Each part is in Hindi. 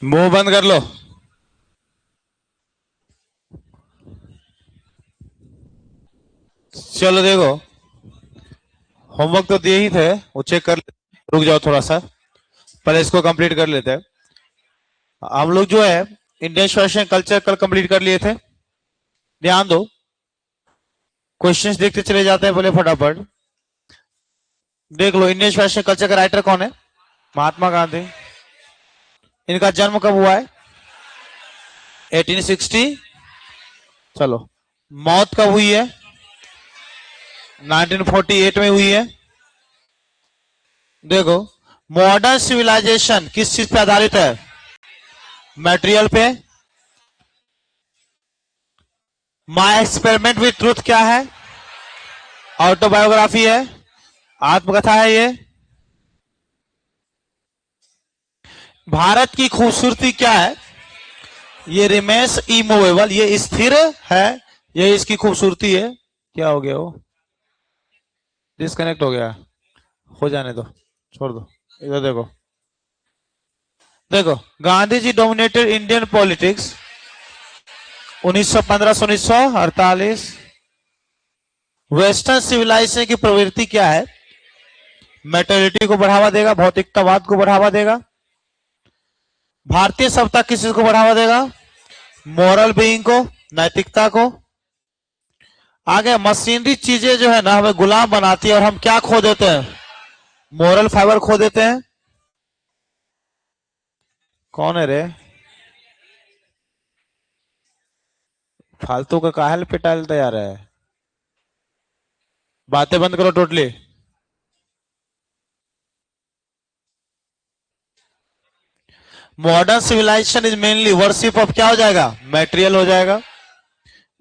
मुंह बंद कर लो। चलो देखो, होमवर्क तो दिए ही थे, वो चेक कर। रुक जाओ थोड़ा सा, पहले इसको कंप्लीट कर लेते हैं। हम लोग जो है इंडियन सोशल कल्चर कल कंप्लीट कर लिए थे। ध्यान दो, क्वेश्चंस देखते चले जाते हैं बोले फटाफट। देख लो, इंडियन सोशल कल्चर का राइटर कौन है? महात्मा गांधी। इनका जन्म कब हुआ है? 1860। चलो, मौत कब हुई है? 1948 में हुई है। देखो, मॉडर्न सिविलाइजेशन किस चीज पे आधारित है? मटेरियल पे। माय एक्सपेरिमेंट विथ ट्रूथ क्या है? ऑटोबायोग्राफी है, आत्मकथा है ये। भारत की खूबसूरती क्या है? ये रिमेन्स इमूवेबल, ये स्थिर है, ये इसकी खूबसूरती है। क्या हो गया? वो डिस्कनेक्ट हो गया। हो जाने दो, छोड़ दो। इधर देखो, देखो Gandhi ji dominated Indian politics 1915 से 1948। वेस्टर्न सिविलाइजेशन की प्रवृत्ति क्या है? मेटर्निटी को बढ़ावा देगा, भौतिकतावाद को बढ़ावा देगा। भारतीय सभ्यता किस चीज को बढ़ावा देगा? मॉरल बीइंग को, नैतिकता को। आगे मशीनरी चीजें जो है ना हमें गुलाम बनाती है और हम क्या खो देते हैं? मोरल फाइबर खो देते हैं। कौन है रे? फालतू का काहल पे टालता जा रहा है। बातें बंद करो totally. Modern civilization is mainly worship of क्या हो जाएगा? मेटेरियल हो जाएगा।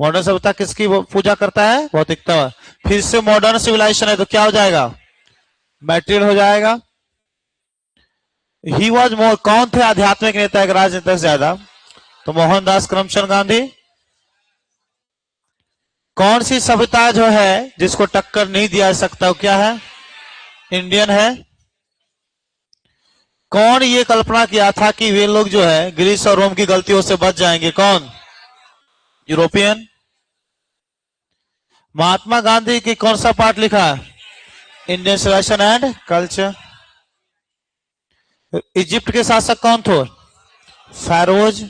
मॉडर्न सभ्यता किसकी पूजा करता है? भौतिकता। फिर से मॉडर्न सिविलाइजेशन है तो क्या हो जाएगा? मेटेरियल हो जाएगा। ही वॉज मोर, कौन थे आध्यात्मिक नेता एक राजनेता से ज्यादा? तो मोहनदास करमचंद गांधी। कौन सी सभ्यता जो है जिसको टक्कर नहीं दिया जा सकता वो क्या है? इंडियन है। कौन ये कल्पना किया था कि वे लोग जो है ग्रीस और रोम की गलतियों से बच जाएंगे? कौन? यूरोपियन। महात्मा गांधी की कौन सा पार्ट लिखा है? Indian civilisation and culture. Egypt के शासक कौन थे? फेरोज।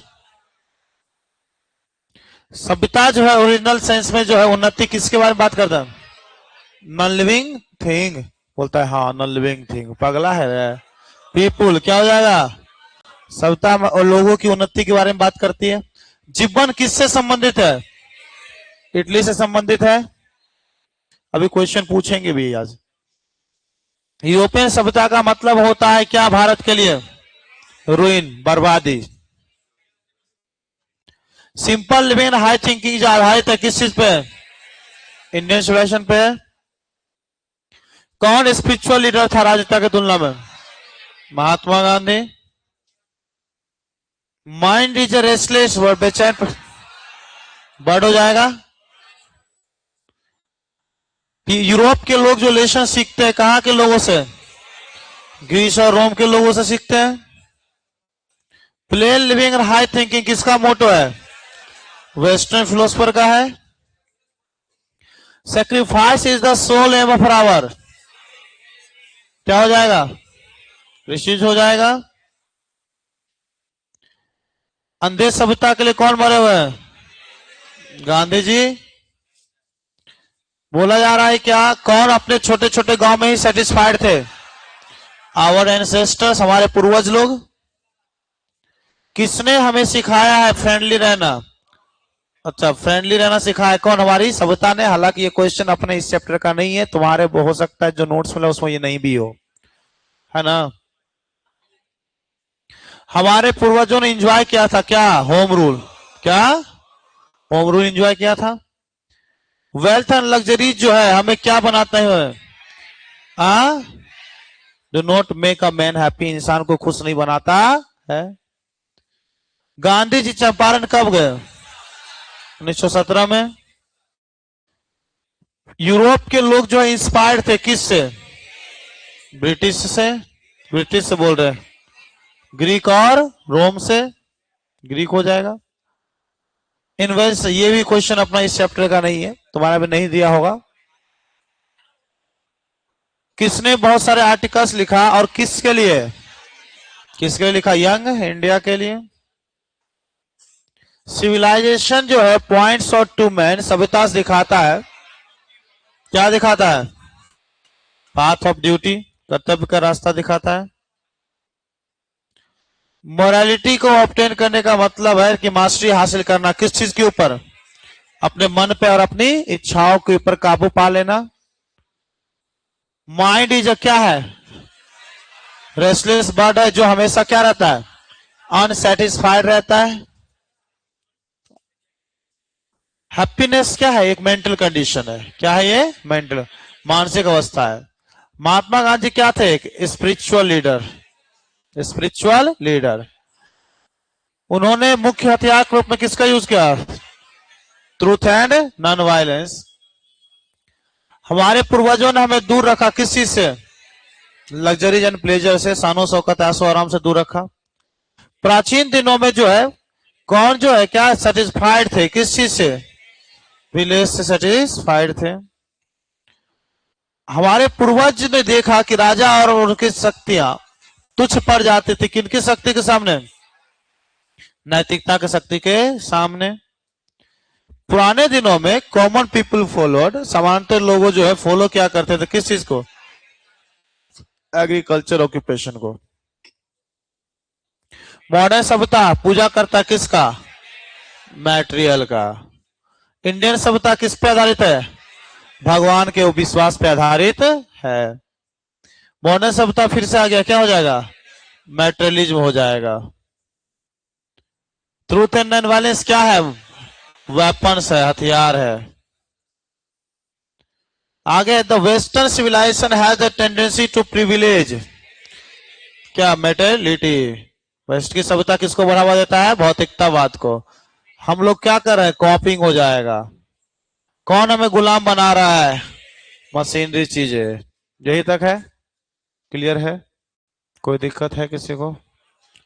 सभ्यता जो है ओरिजिनल सेंस में जो है उन्नति किसके बारे में बात करता है? Non living thing. बोलता है हाँ नॉन लिविंग थिंग, पगला है रे। पीपुल क्या हो जाएगा? सभ्यता और लोगों की उन्नति के बारे में बात करती है। जीवन किससे संबंधित है? इटली से संबंधित है। अभी क्वेश्चन पूछेंगे भी आज। यूरोपियन सभ्यता का मतलब होता है क्या भारत के लिए? रूइन, बर्बादी। सिंपल लिविंग हाई थिंकिंग जो आधारित है किस चीज पे? इंडियन सिविलाइजेशन पे। कौन स्पिरिचुअल लीडर था राजनेता की तुलना में? Mahatma Gandhi. Mind is restless, बेचैन बर्ड हो जाएगा। यूरोप के लोग जो लेसन सीखते हैं कहां के लोगों से? ग्रीस और रोम के लोगों से सीखते हैं। प्लेन लिविंग और हाई थिंकिंग किसका मोटो है? वेस्टर्न फिलोसफर का है। Sacrifice is the sole aim of our, क्या हो जाएगा? ऋषिज हो जाएगा। अंधे सभ्यता के लिए कौन मरे हुए हैं? गांधी जी। बोला जा रहा है क्या कौन अपने छोटे छोटे गांव में ही सेटिस्फाइड थे? आवर एंसेस्टर्स, हमारे पूर्वज लोग। किसने हमें सिखाया है फ्रेंडली रहना? अच्छा, फ्रेंडली रहना सिखाया कौन? हमारी सभ्यता ने। हालांकि ये क्वेश्चन अपने इस चैप्टर का नहीं है, तुम्हारे हो सकता है जो नोट्स मिला उसमें ये नहीं भी हो, है ना। हमारे पूर्वजों ने एंजॉय किया था क्या? Home rule. क्या? होम रूल एंजॉय किया था। वेल्थ एंड लग्जरी जो है हमें क्या बनाता है? Do not make a man happy, इंसान को खुश नहीं बनाता है। गांधी जी चंपारण कब गए? 1917 में। यूरोप के लोग जो इंस्पायर्ड थे किससे? ब्रिटिश से। ब्रिटिश से बोल रहे हैं। ग्रीक और रोम से ग्रीक हो जाएगा। इनवर्स, ये भी क्वेश्चन अपना इस चैप्टर का नहीं है, तुम्हारा भी नहीं दिया होगा। किसने बहुत सारे आर्टिकल्स लिखा और किसके लिए? किसके लिए लिखा? यंग इंडिया के लिए। सिविलाइजेशन जो है पॉइंट्स और टू मैन, सभ्यता दिखाता है, क्या दिखाता है? पाथ ऑफ ड्यूटी, कर्तव्य का रास्ता दिखाता है। मोरालिटी को ऑब्टेन करने का मतलब है कि मास्टरी हासिल करना, किस चीज के ऊपर? अपने मन पे और अपनी इच्छाओं के ऊपर काबू पा लेना। माइंड इज क्या है? रेस्टलेस बर्ड है, जो हमेशा क्या रहता है? अनसेटिस्फाइड रहता है। हैप्पीनेस क्या है? एक मेंटल कंडीशन है। क्या है ये? मेंटल, मानसिक अवस्था है। महात्मा गांधी क्या थे? एक स्पिरिचुअल लीडर। Spiritual leader. उन्होंने मुख्य हथियार के रूप में किसका यूज किया? Truth and non violence. हमारे पूर्वजों ने हमें दूर रखा किस चीज से? लग्जरीज एंड प्लेजर से, शानो शौकत ऐशो आराम से दूर रखा। प्राचीन दिनों में जो है कौन जो है क्या सेटिस्फाइड थे? किस चीज से? विलेज से सेटिस्फाइड थे। हमारे पूर्वज ने देखा कि राजा और उनकी शक्तियां तुच्छ पड़ जाती थी। किनकी शक्ति के सामने? नैतिकता की शक्ति के सामने। पुराने दिनों में कॉमन पीपल फॉलोड, सामान्यतः लोगों जो है फॉलो क्या करते थे? किस चीज को? एग्रीकल्चर ऑक्यूपेशन को। मॉडर्न सभ्यता पूजा करता किसका? मैटेरियल का। इंडियन सभ्यता किस पे आधारित है? भगवान के विश्वास पे आधारित है। मॉडर्न सभ्यता फिर से आ गया, क्या हो जाएगा? मैटेरियलिज्म हो जाएगा। ट्रूथ एंड नॉन वायलेंस क्या है? वेपन्स है, हथियार है। आगे, the western civilisation has the tendency to privilege क्या? मेटेरियलिटी। वेस्ट की सभ्यता किसको बढ़ावा देता है? भौतिकतावाद को। हम लोग क्या कर रहे हैं? कॉपिंग हो जाएगा। कौन हमें गुलाम बना रहा है? मशीनरी चीजें। यही तक है? क्लियर है? कोई दिक्कत है किसी को?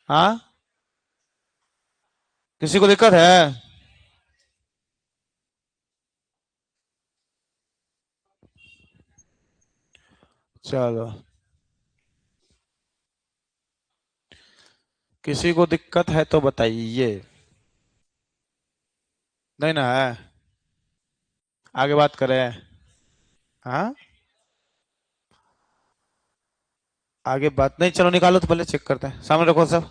हाँ, किसी को दिक्कत है? चलो, किसी को दिक्कत है तो बताइए। नहीं ना है? आगे बात करें। हाँ, आगे बात नहीं, चलो निकालो तो पहले चेक करते हैं। सामने रखो सब।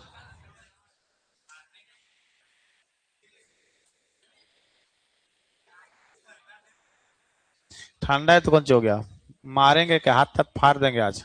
ठंडा है तो कौन हो गया? मारेंगे क्या? हाथ तक फाड़ देंगे आज।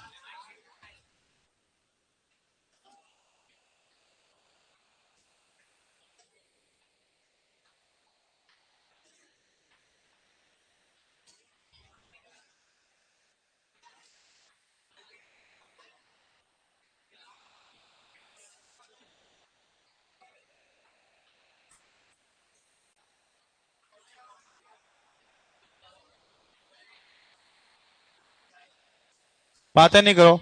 बातें नहीं करो।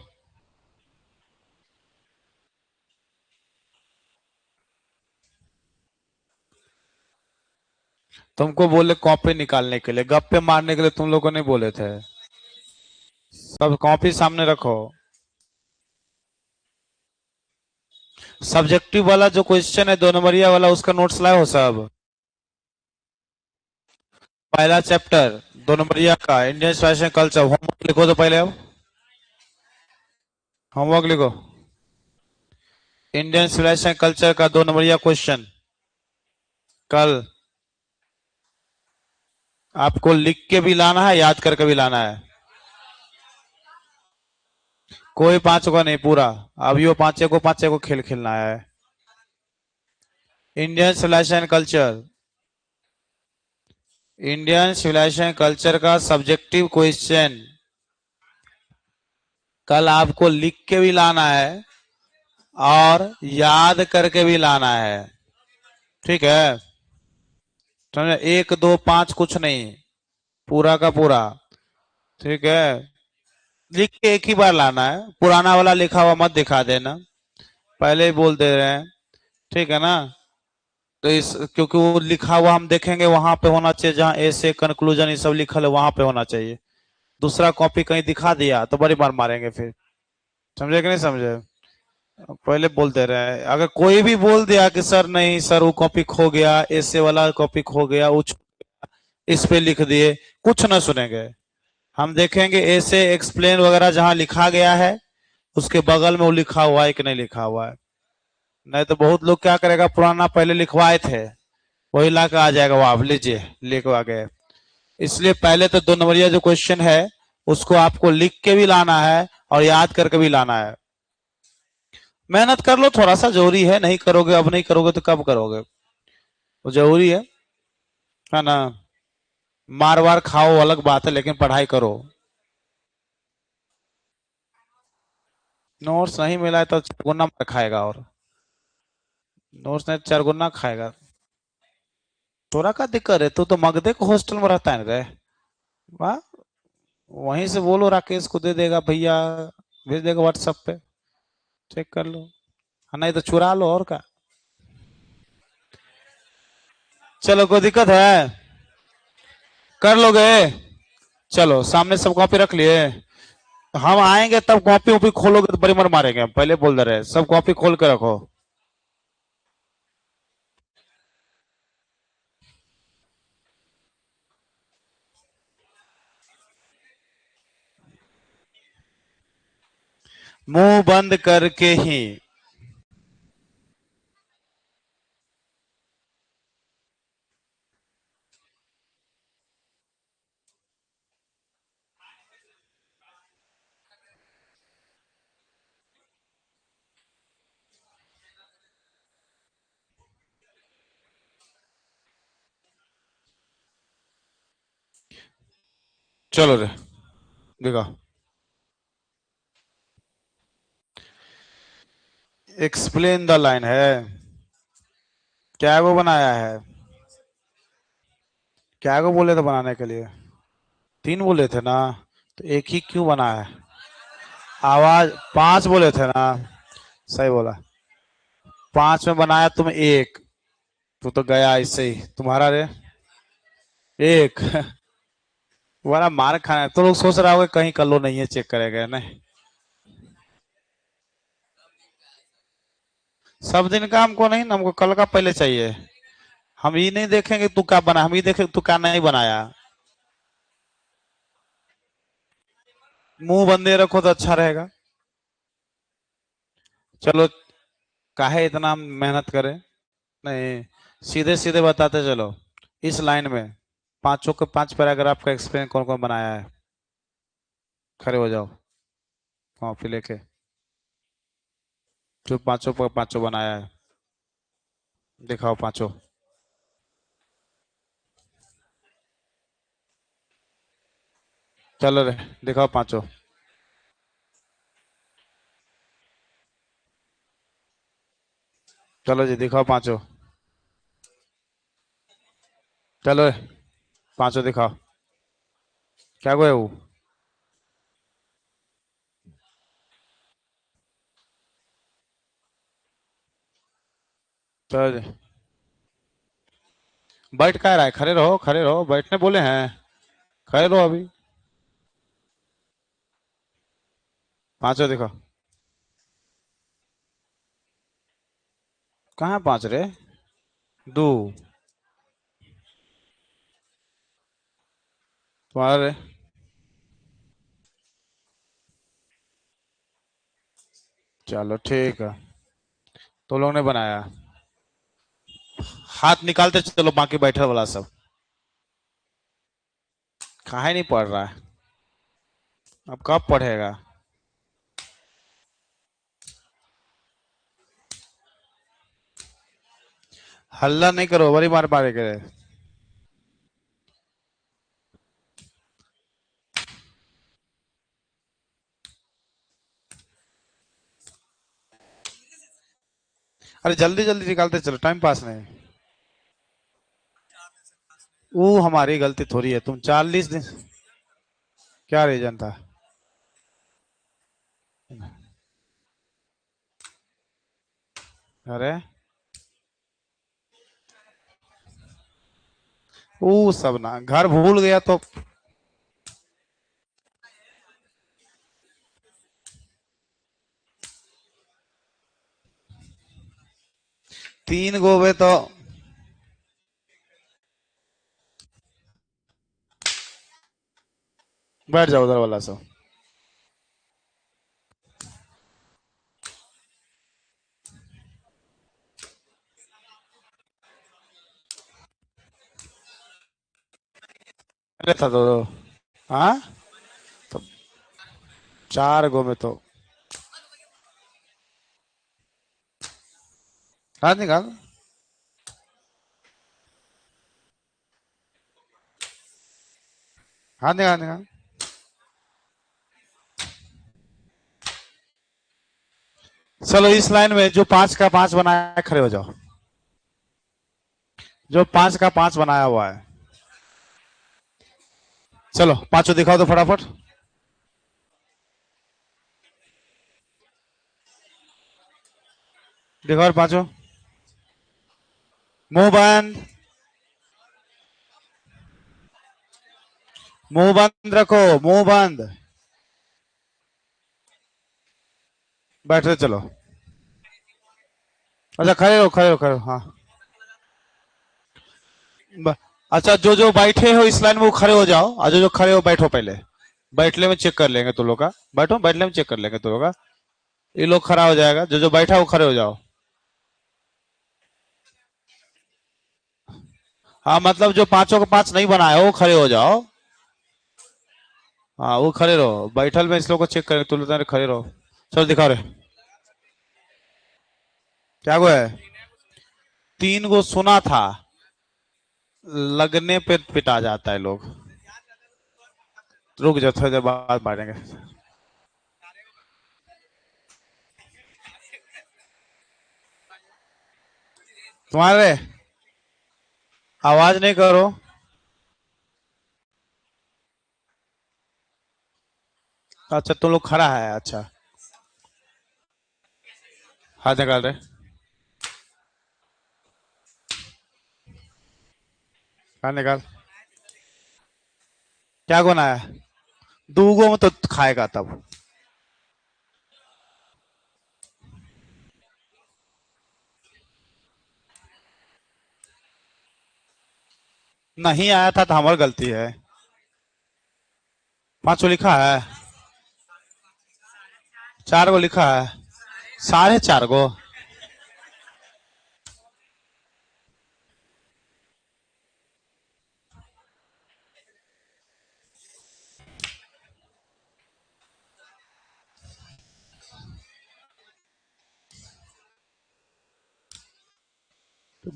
तुमको बोले कॉपी निकालने के लिए, गप्पे मारने के लिए तुम लोगों ने बोले थे। सब कॉपी सामने रखो। सब्जेक्टिव वाला जो क्वेश्चन है 2 नंबरिया वाला, उसका नोट्स लाए हो सब? पहला चैप्टर 2 नंबरिया का इंडियन फैशन कल्चर, होमवर्क लिखो तो पहले। अब होमवर्क लिखो। इंडियन सिविलाइजेशन कल्चर का 2 नंबरिया क्वेश्चन कल आपको लिख के भी लाना है, याद करके भी लाना है। कोई 5 का नहीं, पूरा। अब यो 5 को खेल खेलना है। Indian civilisation culture, Indian civilisation culture का सब्जेक्टिव क्वेश्चन कल आपको लिख के भी लाना है और याद करके भी लाना है। ठीक है? समझे? 1, 2, 5 कुछ नहीं, पूरा का पूरा। ठीक है? लिख के एक ही बार लाना है, पुराना वाला लिखा हुआ मत दिखा देना। पहले ही बोल दे रहे हैं, ठीक है ना। तो इस क्योंकि वो लिखा हुआ हम देखेंगे वहां पे होना चाहिए, जहाँ ऐसे कंक्लूजन ये सब लिखल है वहां पे होना चाहिए। दूसरा कॉपी कहीं दिखा दिया तो बड़ी मार मारेंगे फिर। समझे कि नहीं समझे? पहले बोल दे रहे हैं, अगर कोई भी बोल दिया कि सर नहीं सर वो कॉपी खो गया, ऐसे वाला कॉपी खो गया, वो इस पे लिख दिए, कुछ ना सुनेंगे। हम देखेंगे ऐसे एक्सप्लेन वगैरह जहां लिखा गया है उसके बगल में वो लिखा हुआ है कि नहीं लिखा हुआ है। नहीं तो बहुत लोग क्या करेगा, पुराना पहले लिखवाए थे वही ला के आ जाएगा, वो आप लीजिए लेके आ गए। इसलिए पहले तो 2 नंबरिया जो क्वेश्चन है उसको आपको लिख के भी लाना है और याद करके भी लाना है। मेहनत कर लो, थोड़ा सा जरूरी है, नहीं करोगे अब नहीं करोगे तो कब करोगे, वो जरूरी है ना। मार वार खाओ अलग बात है, लेकिन पढ़ाई करो। नोट्स नहीं मिला है तो 4 गुना मार खाएगा, और नोट्स नहीं 4 गुना खाएगा। तोरा का दिक्कत है, तू तो मगधे को हॉस्टल में रहता है रे। वाह, वहीं से बोलो राकेश को दे देगा भैया, भेज देगा व्हाट्सएप पे, चेक कर लो। हाँ, नहीं तो चुरा लो और का। चलो कोई दिक्कत है, कर लोगे? चलो सामने सब कॉपी रख लिए, हम आएंगे तब कॉपी वॉपी खोलोगे तो बड़ी मर मारेंगे, हम पहले बोल दे रहे सब कॉपी खोल के रखो। मुंह बंद करके ही। चलो रे, देखो एक्सप्लेन द लाइन है, क्या वो बनाया है? क्या को बोले थे बनाने के लिए? 3 बोले थे ना, तो एक ही क्यों बना है? आवाज 5 बोले थे ना, सही बोला। 5 में बनाया तुम एक, तो गया ऐसे ही तुम्हारा रे एक। तुम्हारा मार खाना है तो लोग सोच रहा होगा कहीं कल्लो नहीं है, चेक करेगा नहीं। सब दिन का हमको नहीं ना, हमको कल का पहले चाहिए। हम ये नहीं देखेंगे तू क्या बना, हम ये देखेंगे तू क्या नहीं बनाया। मुंह बंदे रखो तो अच्छा रहेगा। चलो, काहे इतना मेहनत करें, नहीं सीधे सीधे बताते चलो। इस लाइन में पांचों के 5 पैराग्राफ का एक्सप्लेन कौन कौन बनाया है? खड़े हो जाओ, कॉपी लेके, जो पांचों पर 5 बनाया है दिखाओ 5। चलो रे, दिखाओ 5। चलो जी दिखाओ 5। चलो रे, 5 दिखाओ। क्या गए वो? चलो जी, बैठ क्या रहा है, खड़े रहो खड़े रहो, बैठने बोले हैं, खड़े रहो अभी। 5 दिखाओ। कहाँ 5 रे? 2 तुम्हारे। चलो ठीक है, तो लोग ने बनाया। हाथ निकालते चलो बाकी बैठे वाला सब। काहे नहीं पढ़ रहा है? अब कब पढ़ेगा? हल्ला नहीं करो, बड़ी मार मारे करे। अरे जल्दी जल्दी निकालते चलो, टाइम पास नहीं। वो हमारी गलती थोड़ी है, तुम 40 दिन। क्या रीजन था? अरे वो सब ना, घर भूल गया तो। तीन गोबे तो। बैठ जाओ उधर वाला सब। अरे था तो। हाँ। तो चार गो में तो। हाथ निकाल। हाथ निकाल निकाल। चलो इस लाइन में जो पांच का पांच बनाया है, खड़े हो जाओ। जो पांच का पांच बनाया हुआ है। चलो पांचों दिखाओ तो फटाफट। दिखाओ पांचों। मुंह बंद। मुंह बंद रखो, मुंह बंद। बैठे चलो। अच्छा खड़े रहो, खड़े रहो, खड़े रहो, हाँ। अच्छा जो जो बैठे हो इस लाइन में वो खड़े हो जाओ, और जो जो खड़े हो बैठो पहले। बैठने में चेक कर लेंगे तो लोग का। बैठो, बैठने में चेक कर लेंगे तो लोग का। ये लोग खड़ा हो जाएगा, जो जो बैठा है वो खड़े हो जाओ। हाँ मतलब जो पांचों का पांच नहीं बनाया वो खड़े हो जाओ। हाँ वो खड़े रहो, बैठल में इस लोग को चेक करेंगे तो लोग खड़े रहो। चलो दिखाओ रे। क्या गो है। तीन गो सुना था। लगने पे पिटा जाता है लोग। रुक जाओ, थोड़ी देर बाद मारेंगे। तुम्हारे आवाज नहीं करो। अच्छा तुम लोग खड़ा है, अच्छा। हाथ निकाल रहे। हाथ निकाल। क्या गुना है। दूगो में तो खाएगा तब। नहीं आया था तो हमारी गलती है। पांचों लिखा है। चार गो लिखा है। साढ़े चार गो।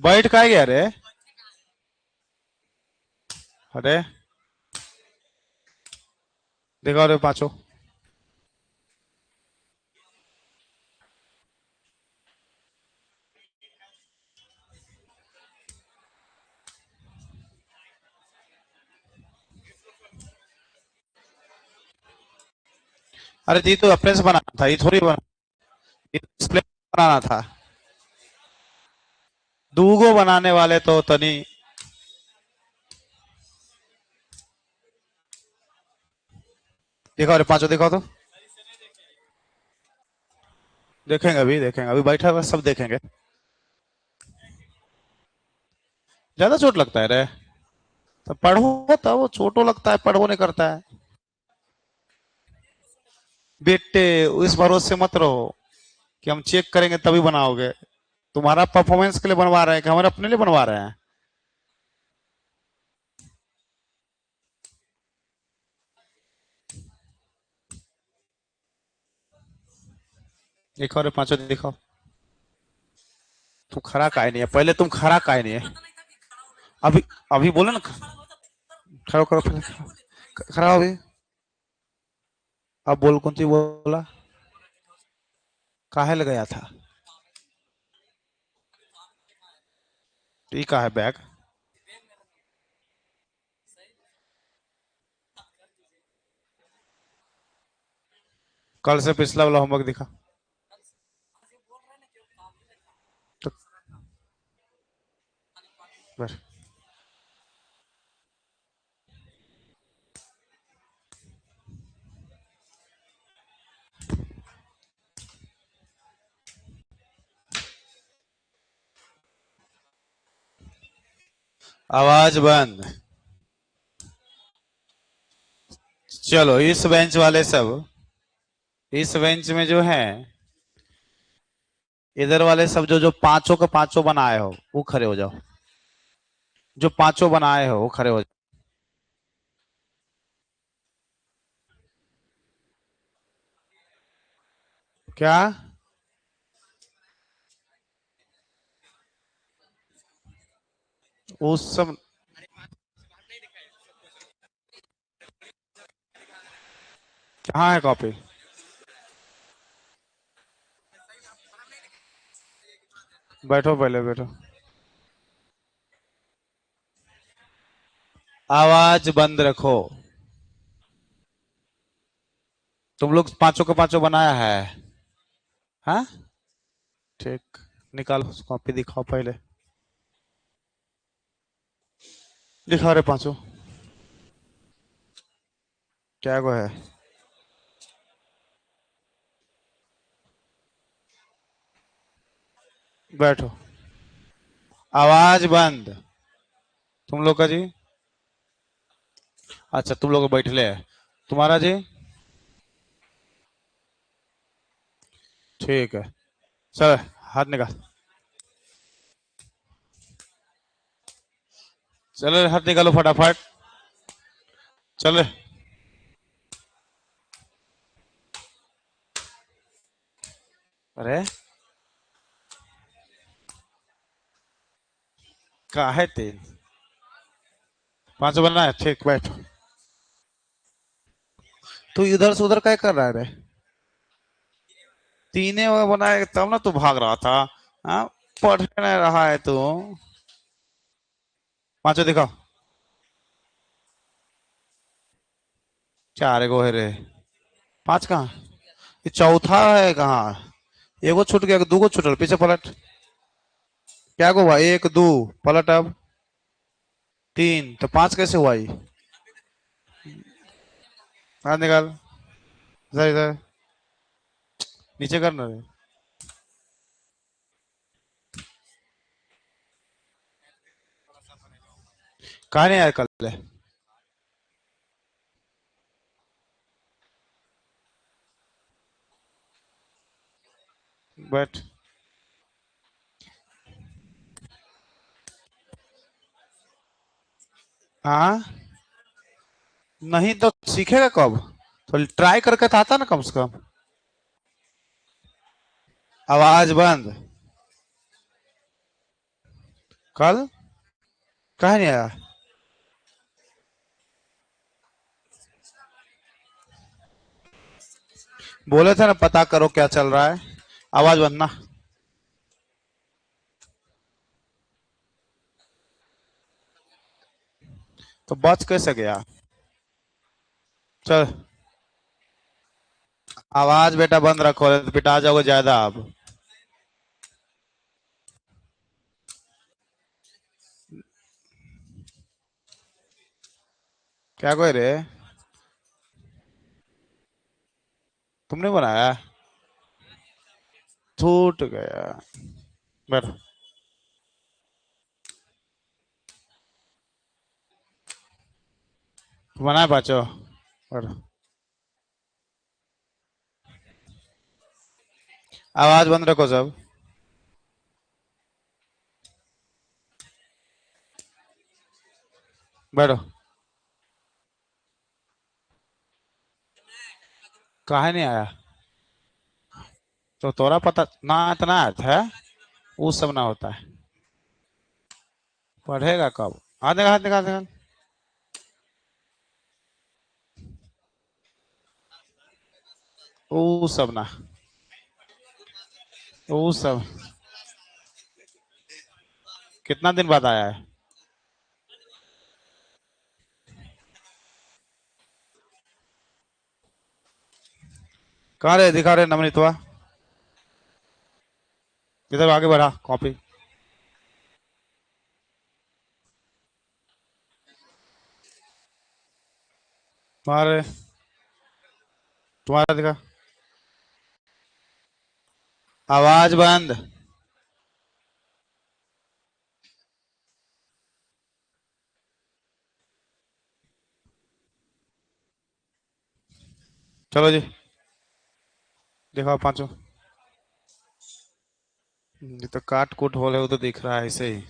बैठ का गया रे। अरे देखो रे पांचों। अरे ये तो अपने से बनाना था, ये थोड़ी बना। ये डिस्प्ले बनाना था। दूगो बनाने वाले तो तनी। दिखाओ रे पांचों, दिखाओ तो। देखेंगे अभी, देखेंगे अभी, बैठा हुआ सब देखेंगे। ज्यादा चोट लगता है रे। तो पढ़ो तो वो चोटो लगता है, पढ़ो नहीं करता है। बेटे इस भरोसे मत रहो कि हम चेक करेंगे तभी बनाओगे। तुम्हारा परफॉर्मेंस के लिए बनवा रहे हैं कि हमारे अपने लिए बनवा रहे हैं। दिखाओ रे पांचों, दिखाओ। तुम खड़ा काहे नहीं है, पहले तुम खड़ा काहे नहीं है। अभी अभी बोले ना। खड़ा करो पहले। खड़ा हो अभी। अब बोल, कौन सी बोला। काहे लगाया था। ठीक है बैग। कल से पिछला वाला होमवर्क दिखा। बस। आवाज बंद। चलो इस बेंच वाले सब, इस बेंच में जो है इधर वाले सब जो जो पांचों के पांचों बनाए हो वो खड़े हो जाओ। जो पांचों बनाए हो वो खड़े हो जाओ। क्या? उस सब कहाँ है कॉपी? बैठो पहले बैठो। आवाज बंद रखो। तुम लोग पांचों के पांचों बनाया है? हाँ, ठीक। निकालो कॉपी, दिखाओ पहले। दिखा रहे पांचों। क्या को है? बैठो। आवाज बंद। तुम लोग का जी? अच्छा तुम लोग बैठले है। तुम्हारा जी? ठीक है। चल, हाथ निकाल। चलो हाथ निकालो फटाफट। चल। अरे कहा है तीन? पांचों बनना है, ठीक बैठो। तू इधर से उधर क्या कर रहा है रे? तीने वो बनाए तब ना तू भाग रहा था। हाँ, पढ़ नहीं रहा है तू। पांचों दिखाओ। चार गो है रे। पांच कहाँ? ये चौथा है कहाँ? एगो छूट गया, दो गो छूटल, पीछे पलट। क्या गो भाई? एक दो, पलट अब। तीन तो पांच कैसे हुआ ये? हाथ निकाल। इधर इधर। नीचे करना रे। कहा नहीं आया कल? बैठ। हाँ, नहीं तो सीखेगा कब? तो ट्राई करके तो आता ना कम से कम। आवाज बंद। कल कहा नहीं आया? बोले थे ना पता करो क्या चल रहा है। आवाज बंद ना। तो बच कैसे गया? चल। आवाज बेटा बंद रखो, नहीं तो पिटा जाओगे ज्यादा अब। क्या कोई रे? तुमने बनाया? छूट गया। बैठ। बनाया पाचो। बैठ। आवाज बंद रखो सब। बैठो। कहा नहीं आया? तो तोरा पता ना इतना है? वो सब ना होता है। पढ़ेगा कब? हाथ निकाल, हाथ निकाल, निकाल। वो सब ना। वो सब कितना दिन बाद आया है? कहाँ रे? दिखा रहे नवनीतवा। इधर आगे बढ़ा कॉपी। तुम्हारे तुम्हारा दिखा। आवाज बंद। चलो जी, दिखाओ पांचों। ये तो काट कूट होल है, वो तो दिख रहा है ऐसे ही।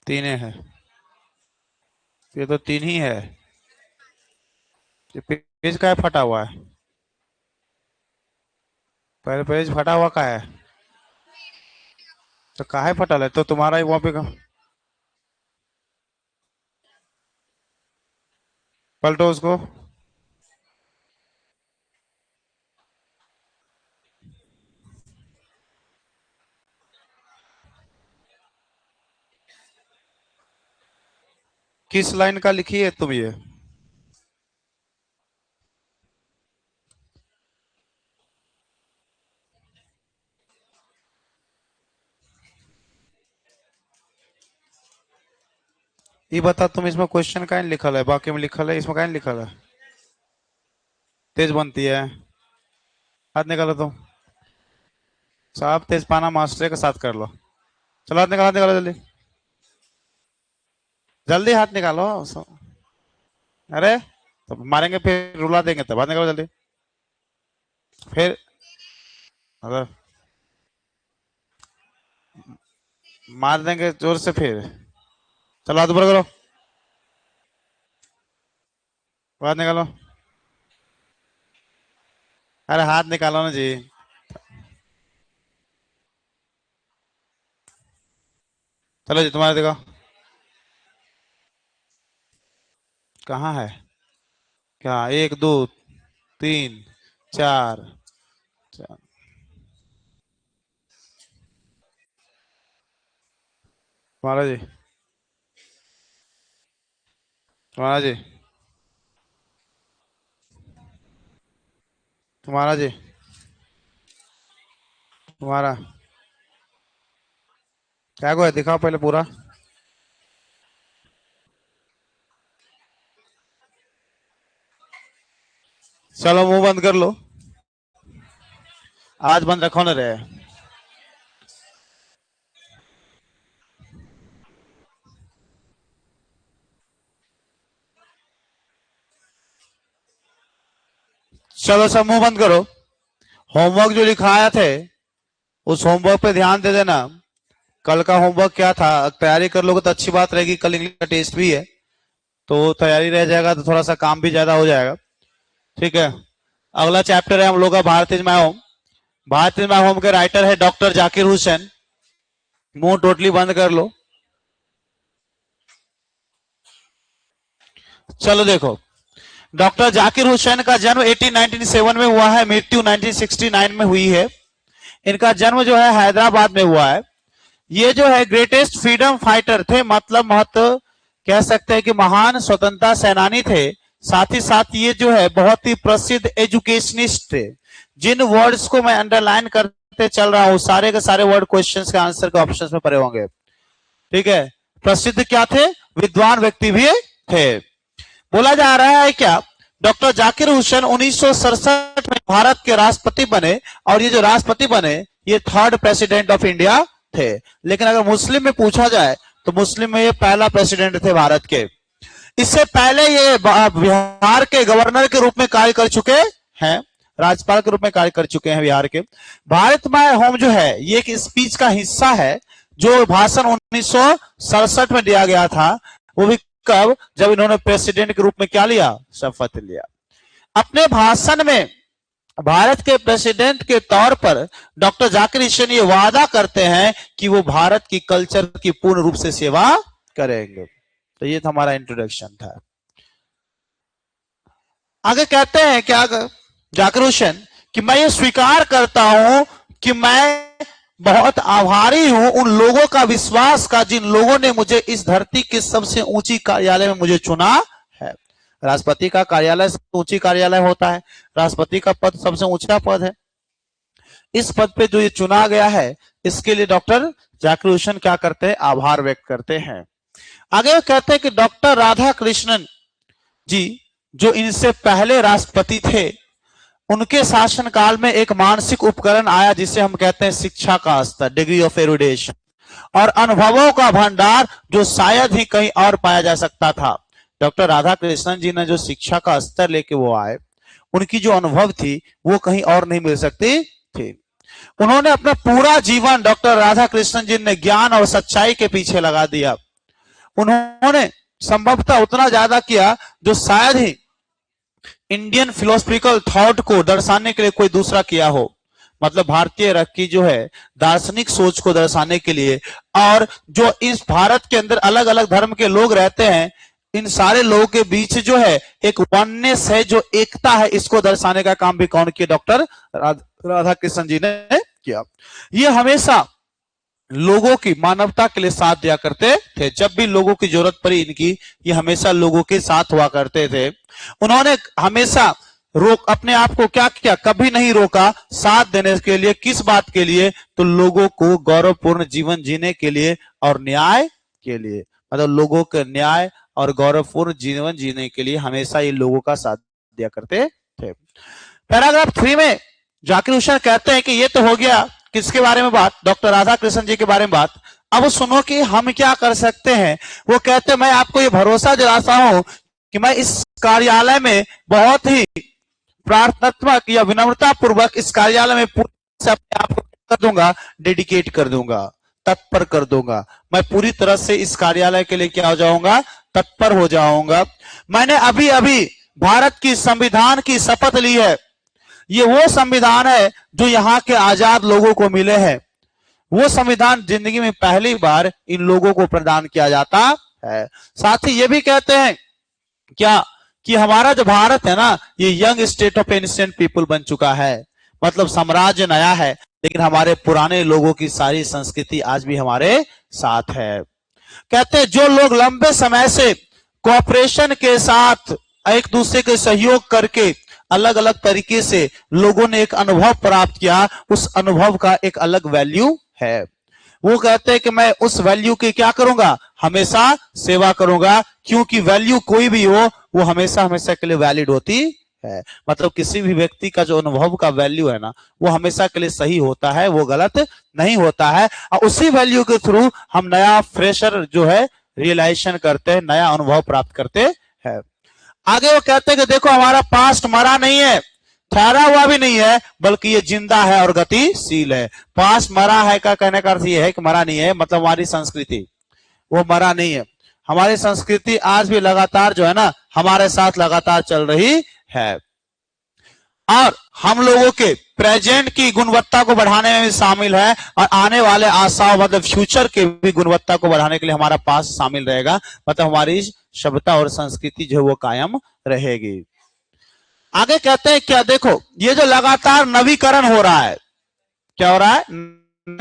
तीन है। ये तो तीन ही है। ये पेज का है फटा हुआ है। पहले पेज फटा हुआ का है, तो काहे फटल है? तो तुम्हारा ही वहां पे पलटो उसको। किस लाइन का लिखी है तुम ये? ये बता, तुम इसमें क्वेश्चन का लिखल है, बाकी में लिखल है, इसमें का लिखल है? तेज बनती है। हाथ निकालो तुम। साहब तेज पाना मास्टर के साथ कर लो। चलो हाथ निकालो जल्दी। जल्दी हाथ निकालो। अरे तो मारेंगे फिर रुला देंगे, तब हाथ निकालो जल्दी। फिर अगर मार देंगे जोर से फिर। चलो हाथ ऊपर करो। हाथ निकालो। अरे हाथ निकालो ना जी। चलो जी, तुम्हारे देखो। कहाँ है? क्या? एक दो तीन चार। चार। तुम्हारा जी। तुम्हारा जी। तुम्हारा जी। तुम्हारा क्या को है? दिखाओ पहले पूरा। चलो मुंह बंद कर लो। आज बंद रखो ना रे। चलो सब मुंह बंद करो। होमवर्क जो लिखाया थे उस होमवर्क पे ध्यान दे देना। कल का होमवर्क क्या था? तैयारी कर लोगे तो अच्छी बात रहेगी, कल इंग्लिश का टेस्ट भी है, तो तैयारी रह जाएगा तो थोड़ा सा काम भी ज्यादा हो जाएगा। ठीक है। अगला चैप्टर है हम लोग का Bharat is my home. Bharat is my home के राइटर है डॉक्टर जाकिर हुसैन। मुंह टोटली बंद कर लो। चलो देखो, डॉक्टर जाकिर हुसैन का जन्म 1897 में हुआ है, मृत्यु 1969 में हुई है। इनका जन्म जो है हैदराबाद में हुआ है। ये जो है ग्रेटेस्ट फ्रीडम फाइटर थे, मतलब महत्व कह सकते हैं कि महान स्वतंत्रता सेनानी थे। साथ ही साथ ये जो है बहुत ही प्रसिद्ध एजुकेशनिस्ट थे। जिन वर्ड्स को मैं अंडरलाइन करते चल रहा हूं सारे के सारे वर्ड क्वेश्चंस के आंसर के ऑप्शंस में पड़े होंगे। ठीक है। प्रसिद्ध क्या थे? विद्वान व्यक्ति भी थे। बोला जा रहा है क्या डॉक्टर जाकिर हुसैन 1967 में भारत के राष्ट्रपति बने, और ये जो राष्ट्रपति बने ये थर्ड प्रेसिडेंट ऑफ इंडिया थे। लेकिन अगर मुस्लिम में पूछा जाए तो मुस्लिम में ये पहला प्रेसिडेंट थे भारत के। इससे पहले ये बिहार के गवर्नर के रूप में कार्य कर चुके हैं, राज्यपाल के रूप में कार्य कर चुके हैं बिहार के। भारत माय होम जो है ये एक स्पीच का हिस्सा है जो भाषण 1967 में दिया गया था। वो भी कब? जब इन्होंने प्रेसिडेंट के रूप में क्या लिया? शपथ लिया। अपने भाषण में भारत के प्रेसिडेंट के तौर पर डॉक्टर जाकिर हुसैन ये वादा करते हैं कि वो भारत की कल्चर की पूर्ण रूप से सेवा करेंगे। तो ये हमारा इंट्रोडक्शन था। आगे कहते हैं क्या जाकिर हुसैन कि मैं ये स्वीकार करता हूं कि मैं बहुत आभारी हूं उन लोगों का विश्वास का जिन लोगों ने मुझे इस धरती के सबसे ऊंची कार्यालय में मुझे चुना है। राष्ट्रपति का कार्यालय सबसे ऊंची कार्यालय होता है, राष्ट्रपति का पद सबसे ऊंचा पद है। इस पद पे जो ये चुना गया है, इसके लिए डॉक्टर जाकिर हुसैन क्या करते हैं, आभार व्यक्त करते हैं। आगे वो कहते हैं कि डॉक्टर राधा कृष्णन जी जो इनसे पहले राष्ट्रपति थे, उनके शासनकाल में एक मानसिक उपकरण आया जिसे हम कहते हैं शिक्षा का स्तर, डिग्री ऑफ एरुडेशन, और अनुभवों का भंडार जो शायद ही कहीं और पाया जा सकता था। डॉक्टर राधा कृष्णन जी ने जो शिक्षा का स्तर लेके वो आए, उनकी जो अनुभव थी वो कहीं और नहीं मिल सकती थी। उन्होंने अपना पूरा जीवन डॉक्टर राधा कृष्णन जी ने ज्ञान और सच्चाई के पीछे लगा दिया। उन्होंने संभवतः उतना ज्यादा किया जो शायद ही इंडियन फिलोसफिकल थॉट को दर्शाने के लिए कोई दूसरा किया हो। मतलब भारतीय रख की जो है दार्शनिक सोच को दर्शाने के लिए, और जो इस भारत के अंदर अलग अलग धर्म के लोग रहते हैं, इन सारे लोगों के बीच जो है एक वननेस है, जो एकता है, इसको दर्शाने का काम भी कौन किया, डॉक्टर राधा कृष्णन जी ने किया। ये हमेशा लोगों की मानवता के लिए साथ दिया करते थे। जब भी लोगों की जरूरत पड़ी इनकी, ये हमेशा लोगों के साथ हुआ करते थे। उन्होंने हमेशा अपने आप को क्या किया, कभी नहीं रोका साथ देने के लिए। किस बात के लिए, तो लोगों को गौरवपूर्ण जीवन जीने के लिए और न्याय के लिए। मतलब लोगों के न्याय और गौरवपूर्ण जीवन जीने के लिए हमेशा ये लोगों का साथ दिया करते थे। पैराग्राफ 3 में जाकिर हुसैन कहते हैं कि ये तो हो गया किसके बारे में बात, डॉक्टर राधा कृष्णन जी के बारे में बात। अब सुनो कि हम क्या कर सकते हैं। वो कहते हैं मैं आपको ये भरोसा दिलाता हूं कि मैं इस कार्यालय में बहुत ही प्रार्थनात्मक या विनम्रता पूर्वक इस कार्यालय में पूरी से अपने आप को कर दूंगा, डेडिकेट कर दूंगा, तत्पर कर दूंगा। मैं पूरी तरह से इस कार्यालय के लिए क्या हो जाऊंगा, तत्पर हो जाऊंगा। मैंने अभी अभी भारत की संविधान की शपथ ली है। ये वो संविधान है जो यहाँ के आजाद लोगों को मिले हैं। वो संविधान जिंदगी में पहली बार इन लोगों को प्रदान किया जाता है। साथ ही ये भी कहते हैं क्या कि हमारा जो भारत है ना, ये young state of ancient people बन चुका है। मतलब साम्राज्य नया है, लेकिन हमारे पुराने लोगों की सारी संस्कृति आज भी हमारे साथ है। कहते हैं जो लोग लंबे समय से कोऑपरेशन के साथ एक दूसरे के सहयोग करके अलग अलग तरीके से लोगों ने एक अनुभव प्राप्त किया, उस अनुभव का एक अलग वैल्यू है। वो कहते हैं कि मैं उस वैल्यू की क्या करूंगा, हमेशा सेवा करूंगा, क्योंकि वैल्यू कोई भी हो वो हमेशा हमेशा के लिए वैलिड होती है। मतलब किसी भी व्यक्ति का जो अनुभव का वैल्यू है ना, वो हमेशा के लिए सही होता है, वो गलत नहीं होता है। और उसी वैल्यू के थ्रू हम नया फ्रेशर जो है रियलाइजेशन करते हैं, नया अनुभव प्राप्त करते हैं। आगे वो कहते हैं कि देखो हमारा पास्ट मरा नहीं है, ठहरा हुआ भी नहीं है, बल्कि ये जिंदा है और गतिशील है। पास्ट मरा है का कहने का अर्थ ये है कि मरा नहीं है, मतलब हमारी संस्कृति वो मरा नहीं है। हमारी संस्कृति आज भी लगातार जो है ना हमारे साथ लगातार चल रही है, और हम लोगों के प्रेजेंट की गुणवत्ता को बढ़ाने में भी शामिल है, और आने वाले आशाओं मतलब फ्यूचर के भी गुणवत्ता को बढ़ाने के लिए हमारा पास शामिल रहेगा। मतलब हमारी सभ्यता और संस्कृति जो वो कायम रहेगी। आगे कहते हैं क्या, देखो ये जो लगातार नवीकरण हो रहा है, क्या हो रहा है,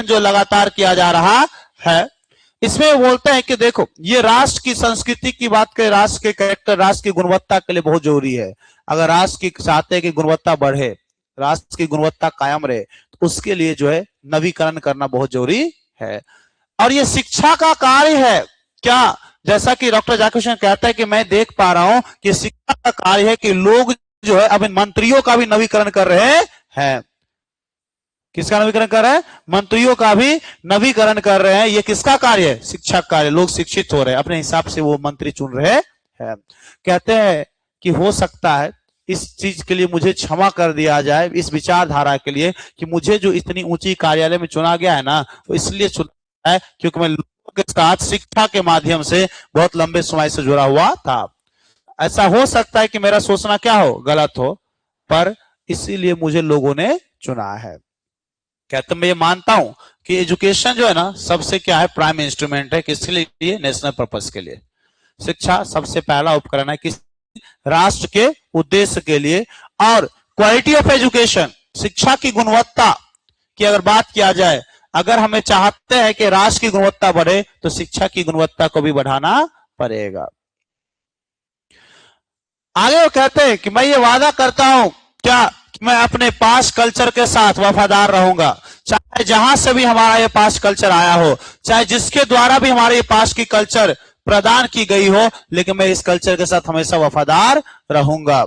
जो लगातार किया जा रहा है, इसमें बोलते हैं कि देखो ये राष्ट्र की संस्कृति की बात करें, राष्ट्र के कैरेक्टर, राष्ट्र की गुणवत्ता के लिए बहुत जरूरी है। अगर राष्ट्र की चाहते हैं कि गुणवत्ता बढ़े, राष्ट्र की गुणवत्ता कायम रहे, तो उसके लिए जो है नवीकरण करना बहुत जरूरी है। और ये शिक्षा का कार्य है। क्या, जैसा कि डॉक्टर जाकिर हुसैन कहता है कि मैं देख पा रहा हूं कि शिक्षा का कार्य है कि लोग जो है अब इन मंत्रियों का भी नवीकरण कर रहे हैं। किसका नवीकरण कर रहे हैं, मंत्रियों का भी नवीकरण कर रहे हैं। ये किसका कार्य है, शिक्षा कार्य। लोग शिक्षित हो रहे हैं, अपने हिसाब से वो मंत्री चुन रहे हैं। कहते हैं कि हो सकता है इस चीज के लिए मुझे क्षमा कर दिया जाए, इस विचारधारा के लिए कि मुझे जो इतनी ऊंची कार्यालय में चुना गया है ना, वो इसलिए चुना है क्योंकि मैं लोगों के साथ शिक्षा के माध्यम से बहुत लंबे समय से जुड़ा हुआ था। ऐसा हो सकता है कि मेरा सोचना क्या हो, गलत हो, पर इसीलिए मुझे लोगों ने चुना है। कहते मैं ये मानता हूं कि एजुकेशन जो है ना सबसे क्या है, प्राइम इंस्ट्रूमेंट है। किसके लिए, नेशनल पर्पस के लिए। शिक्षा सबसे पहला उपकरण है किस, राष्ट्र के उद्देश्य के लिए। और क्वालिटी ऑफ एजुकेशन, शिक्षा की गुणवत्ता की अगर बात किया जाए, अगर हमें चाहते हैं कि राष्ट्र की गुणवत्ता बढ़े तो शिक्षा की गुणवत्ता को भी बढ़ाना पड़ेगा। आगे वो कहते हैं कि मैं ये वादा करता हूं क्या कि मैं अपने पास कल्चर के साथ वफादार रहूंगा, चाहे जहां से भी हमारा ये पास कल्चर आया हो, चाहे जिसके द्वारा भी हमारे ये पास की कल्चर प्रदान की गई हो, लेकिन मैं इस कल्चर के साथ हमेशा वफादार रहूंगा।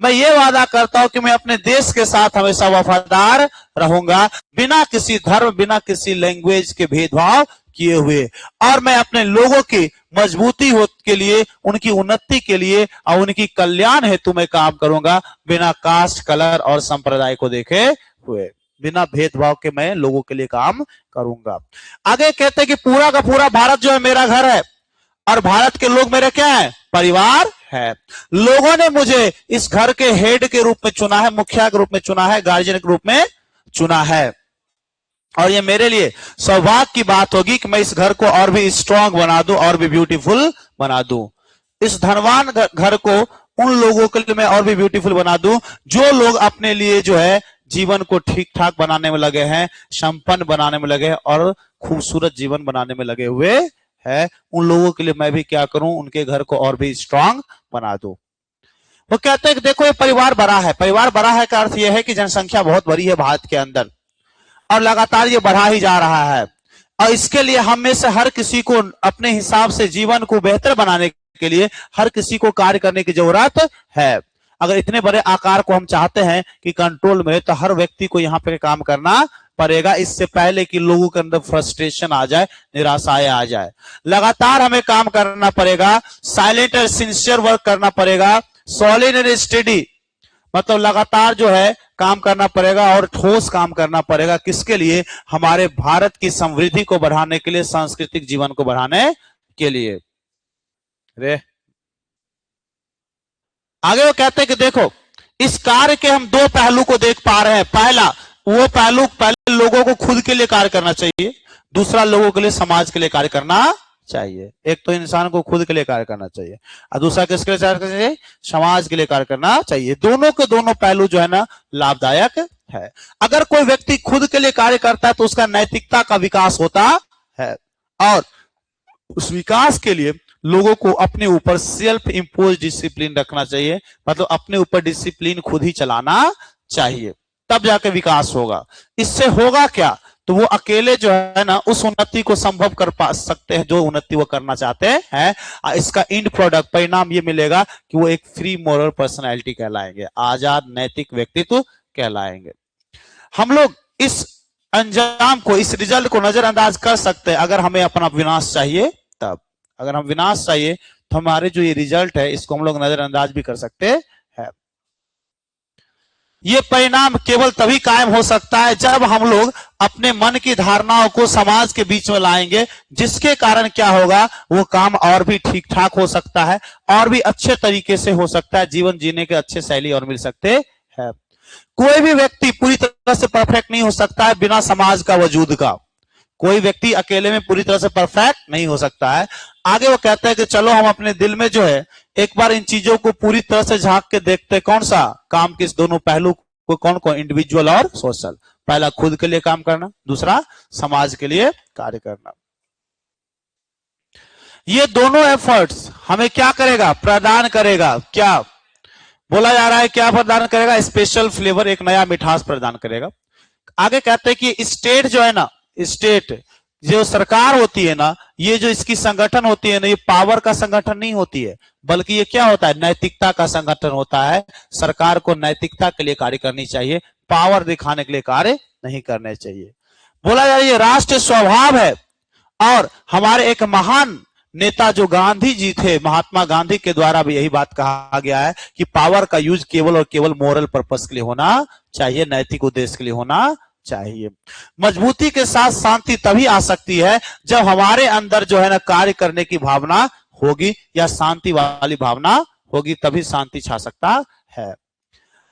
मैं ये वादा करता हूं कि मैं अपने देश के साथ हमेशा वफादार रहूंगा, बिना किसी धर्म, बिना किसी लैंग्वेज के भेदभाव किए हुए, और मैं अपने लोगों की मजबूती के लिए, उनकी उन्नति के लिए और उनकी कल्याण हेतु मैं काम करूंगा, बिना कास्ट, कलर और संप्रदाय को देखे हुए, बिना भेदभाव के मैं लोगों के लिए काम करूंगा। आगे कहते हैं कि पूरा का पूरा भारत जो है मेरा घर है, और भारत के लोग मेरे क्या है? परिवार है। लोगों ने मुझे इस घर के हेड के रूप में चुना है, मुखिया के रूप में चुना है, गार्जियन के रूप में चुना है, और ये मेरे लिए सौभाग्य की बात होगी कि मैं इस घर को और भी स्ट्रांग बना दूं, और भी ब्यूटीफुल बना दूं। इस धनवान घर को उन लोगों के लिए मैं और भी ब्यूटीफुल बना दूं जो लोग अपने लिए जो है जीवन को ठीक ठाक बनाने में लगे हैं, संपन्न बनाने में लगे हैं और खूबसूरत जीवन बनाने में लगे हुए है। उन लोगों के लिए मैं भी क्या करूं? उनके घर को और भी स्ट्रांग बना दूं। वो कहते हैं कि देखो ये परिवार बड़ा है। परिवार बड़ा है का अर्थ यह है कि जनसंख्या बहुत बड़ी है भारत के अंदर, और लगातार ये बढ़ा ही जा रहा है, और इसके लिए हम में से हर किसी को अपने हिसाब से जीवन को बेहतर बनाने के लिए हर किसी को कार्य करने की जरूरत है। अगर इतने बड़े आकार को हम चाहते हैं कि कंट्रोल में, तो हर व्यक्ति को यहाँ पे काम करना पड़ेगा, इससे पहले कि लोगों के अंदर फ्रस्ट्रेशन आ जाए, निराशाएं आ जाए। लगातार हमें काम करना पड़ेगा, साइलेंट और सिंसियर वर्क करना पड़ेगा, सॉलिड एंड स्टेडी, मतलब लगातार जो है काम करना पड़ेगा और ठोस काम करना पड़ेगा। किसके लिए? हमारे भारत की समृद्धि को बढ़ाने के लिए, सांस्कृतिक जीवन को बढ़ाने के लिए। रे आगे वो कहते हैं कि देखो इस कार्य के हम दो पहलू को देख पा रहे हैं। पहला वो पहलू, पहले लोगों को खुद के लिए कार्य करना चाहिए, दूसरा लोगों के लिए, समाज के लिए कार्य करना चाहिए। एक तो इंसान को खुद के लिए कार्य करना चाहिए, और दूसरा किसके लिए कार्य करना चाहिए? समाज के लिए कार्य करना चाहिए। दोनों के दोनों पहलू जो है ना लाभदायक है। अगर कोई व्यक्ति खुद के लिए कार्य करता है तो उसका नैतिकता का विकास होता है, और उस विकास के लिए लोगों को अपने ऊपर सेल्फ इंपोज डिसिप्लिन रखना चाहिए, मतलब अपने ऊपर डिसिप्लिन खुद ही चलाना चाहिए, तब जाके विकास होगा। इससे होगा क्या? तो वो अकेले जो है ना उस उन्नति को संभव कर पा सकते हैं जो उन्नति वो करना चाहते हैं। इसका इंड प्रोडक्ट, परिणाम ये मिलेगा कि वो एक फ्री मोरल पर्सनैलिटी कहलाएंगे, आजाद नैतिक व्यक्तित्व कहलाएंगे। हम लोग इस अंजाम को, इस रिजल्ट को नजरअंदाज कर सकते हैं अगर हमें अपना विनाश चाहिए तब। अगर हम विनाश चाहिए तो हमारे जो ये रिजल्ट है इसको हम लोग नजरअंदाज भी कर सकते हैं। ये परिणाम केवल तभी कायम हो सकता है जब हम लोग अपने मन की धारणाओं को समाज के बीच में लाएंगे, जिसके कारण क्या होगा? वो काम और भी ठीक ठाक हो सकता है, और भी अच्छे तरीके से हो सकता है, जीवन जीने के अच्छे शैली और मिल सकते हैं। कोई भी व्यक्ति पूरी तरह से परफेक्ट नहीं हो सकता है बिना समाज का वजूद का। कोई व्यक्ति अकेले में पूरी तरह से परफेक्ट नहीं हो सकता है। आगे वो कहते हैं कि चलो हम अपने दिल में जो है एक बार इन चीजों को पूरी तरह से झांक के देखते, कौन सा काम, किस दोनों पहलू को, कौन कौन, इंडिविजुअल और सोशल। पहला खुद के लिए काम करना, दूसरा समाज के लिए कार्य करना। ये दोनों एफर्ट्स हमें क्या करेगा? प्रदान करेगा। क्या बोला जा रहा है? क्या प्रदान करेगा? स्पेशल फ्लेवर, एक नया मिठास प्रदान करेगा। आगे कहते हैं कि स्टेट जो है ना, स्टेट जो सरकार होती है ना, ये जो इसकी संगठन होती है ना, ये पावर का संगठन नहीं होती है, बल्कि ये क्या होता है? नैतिकता का संगठन होता है। सरकार को नैतिकता के लिए कार्य करनी चाहिए, पावर दिखाने के लिए कार्य नहीं करने चाहिए। बोला जाए ये राष्ट्र स्वभाव है, और हमारे एक महान नेता जो गांधी जी थे, महात्मा गांधी के द्वारा भी यही बात कहा गया है कि पावर का यूज केवल और केवल मोरल पर्पस के लिए होना चाहिए, नैतिक उद्देश्य के लिए होना चाहिए। मजबूती के साथ शांति तभी आ सकती है जब हमारे अंदर जो है ना कार्य करने की भावना होगी, या शांति वाली भावना होगी, तभी शांति छा सकता है।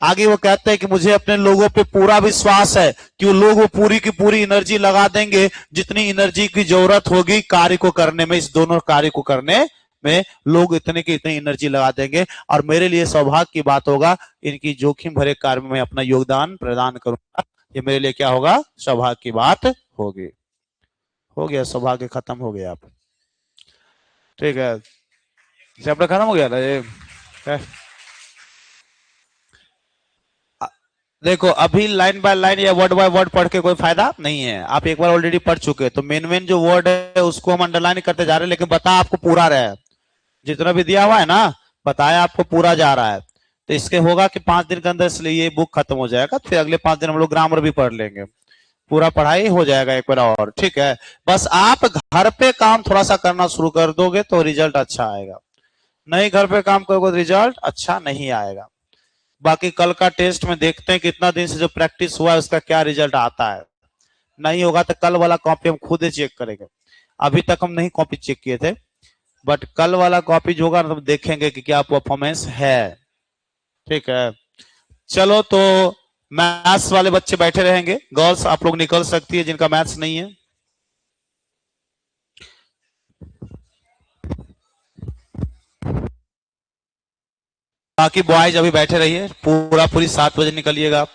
आगे वो कहते हैं कि मुझे अपने लोगों पे पूरा विश्वास है कि वो लोग पूरी की पूरी एनर्जी लगा देंगे, जितनी एनर्जी की जरूरत होगी कार्य को करने में, इस दोनों कार्य को करने में लोग इतने की इतनी एनर्जी लगा देंगे, और मेरे लिए सौभाग्य की बात होगा इनकी जोखिम भरे कार्य में अपना योगदान प्रदान करूंगा। ये मेरे लिए क्या होगा? सौभाग्य की बात होगी। हो गया, सौभाग्य खत्म हो गया। आप ठीक है, चैप्टर खत्म हो गया था ये। देखो अभी लाइन बाय लाइन या वर्ड बाय वर्ड पढ़ के कोई फायदा नहीं है, आप एक बार ऑलरेडी पढ़ चुके हैं, तो मेन मेन जो वर्ड है उसको हम अंडरलाइन करते जा रहे हैं, लेकिन बता आपको पूरा रहा है, जितना भी दिया हुआ है ना बताया आपको पूरा जा रहा है। तो इसके होगा कि 5 दिन के अंदर इसलिए ये बुक खत्म हो जाएगा, फिर अगले 5 दिन हम लोग ग्रामर भी पढ़ लेंगे, पूरा पढ़ाई हो जाएगा एक बार और, ठीक है। बस आप घर पे काम थोड़ा सा करना शुरू कर दोगे तो रिजल्ट अच्छा आएगा, नहीं घर पे काम करोगे तो रिजल्ट अच्छा नहीं आएगा। बाकी कल का टेस्ट में देखते हैं कितना दिन से जो प्रैक्टिस हुआ है उसका क्या रिजल्ट आता है, नहीं होगा तो कल वाला कॉपी हम खुद ही चेक करेंगे। अभी तक हम नहीं कॉपी चेक किए थे, बट कल वाला कॉपी जो होगा ना तो देखेंगे कि क्या परफॉर्मेंस है, ठीक है। चलो तो मैथ्स वाले बच्चे बैठे रहेंगे, गर्ल्स आप लोग निकल सकती है जिनका मैथ्स नहीं है। बाकी बॉयज अभी बैठे रहिए, पूरा पूरी 7 बजे निकलिएगा आप।